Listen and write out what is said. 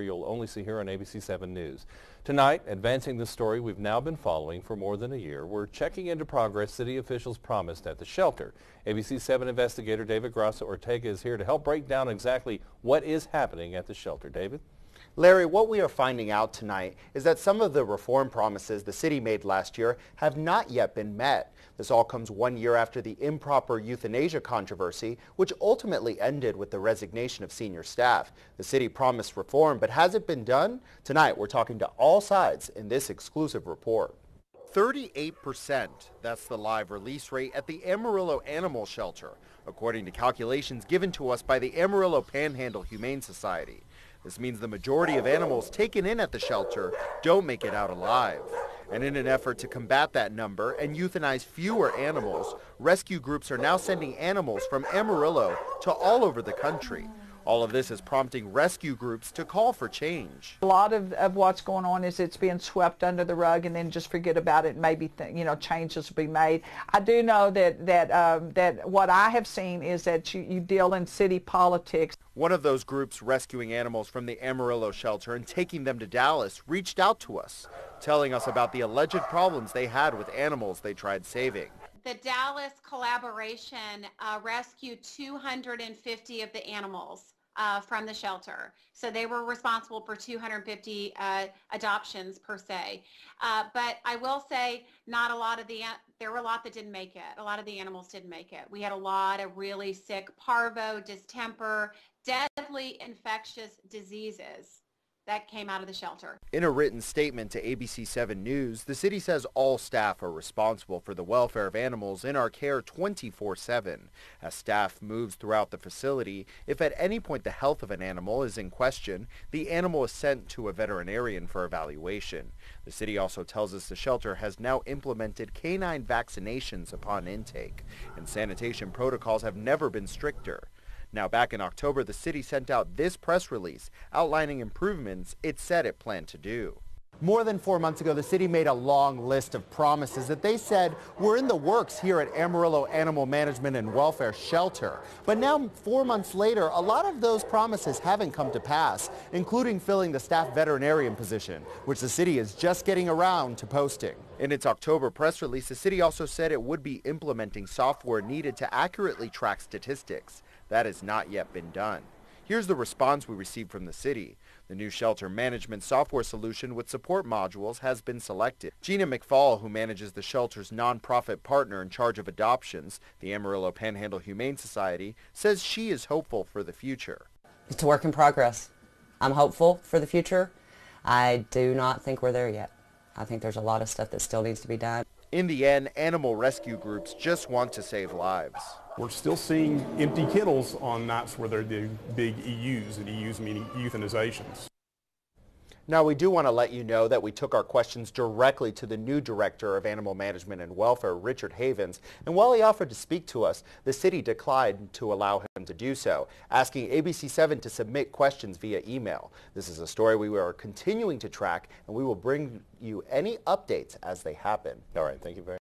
you'll only see here on ABC7 News. Tonight, advancing the story we've now been following for more than a year, we're checking into progress city officials promised at the shelter. ABC7 investigator David Grasso-Ortega is here to help break down exactly what is happening at the shelter. David? Larry, what we are finding out tonight is that some of the reform promises the city made last year have not yet been met. This all comes 1 year after the improper euthanasia controversy, which ultimately ended with the resignation of senior staff. The city promised reform, but has it been done? Tonight, we're talking to all sides in this exclusive report. 38%, that's the live release rate at the Amarillo Animal Shelter, according to calculations given to us by the Amarillo Panhandle Humane Society. This means the majority of animals taken in at the shelter don't make it out alive. And in an effort to combat that number and euthanize fewer animals, rescue groups are now sending animals from Amarillo to all over the country. All of this is prompting rescue groups to call for change. A lot of what's going on is it's being swept under the rug and then just forget about it. Maybe changes will be made. I do know that what I have seen is that you deal in city politics. One of those groups rescuing animals from the Amarillo shelter and taking them to Dallas reached out to us, telling us about the alleged problems they had with animals they tried saving. The Dallas collaboration rescued 250 of the animals from the shelter. So they were responsible for 250 adoptions per se. But I will say there were a lot that didn't make it. A lot of the animals didn't make it. We had a lot of really sick parvo, distemper, deadly infectious diseases that came out of the shelter. In a written statement to ABC7 News, the city says all staff are responsible for the welfare of animals in our care 24/7. As staff moves throughout the facility, if at any point the health of an animal is in question, the animal is sent to a veterinarian for evaluation. The city also tells us the shelter has now implemented canine vaccinations upon intake, and sanitation protocols have never been stricter. Now, back in October, the city sent out this press release outlining improvements it said it planned to do. More than 4 months ago, the city made a long list of promises that they said were in the works here at Amarillo Animal Management and Welfare Shelter. But now, 4 months later, a lot of those promises haven't come to pass, including filling the staff veterinarian position, which the city is just getting around to posting. In its October press release, the city also said it would be implementing software needed to accurately track statistics. That has not yet been done. Here's the response we received from the city. The new shelter management software solution with support modules has been selected. Gina McFall, who manages the shelter's nonprofit partner in charge of adoptions, the Amarillo Panhandle Humane Society, says she is hopeful for the future. It's a work in progress. I'm hopeful for the future. I do not think we're there yet. I think there's a lot of stuff that still needs to be done. In the end, animal rescue groups just want to save lives. We're still seeing empty kennels on nights where they're doing big EUs, and EUs meaning euthanizations. Now, we do want to let you know that we took our questions directly to the new director of Animal Management and Welfare, Richard Havens, and while he offered to speak to us, the city declined to allow him to do so, asking ABC7 to submit questions via email. This is a story we are continuing to track, and we will bring you any updates as they happen. All right, thank you very much.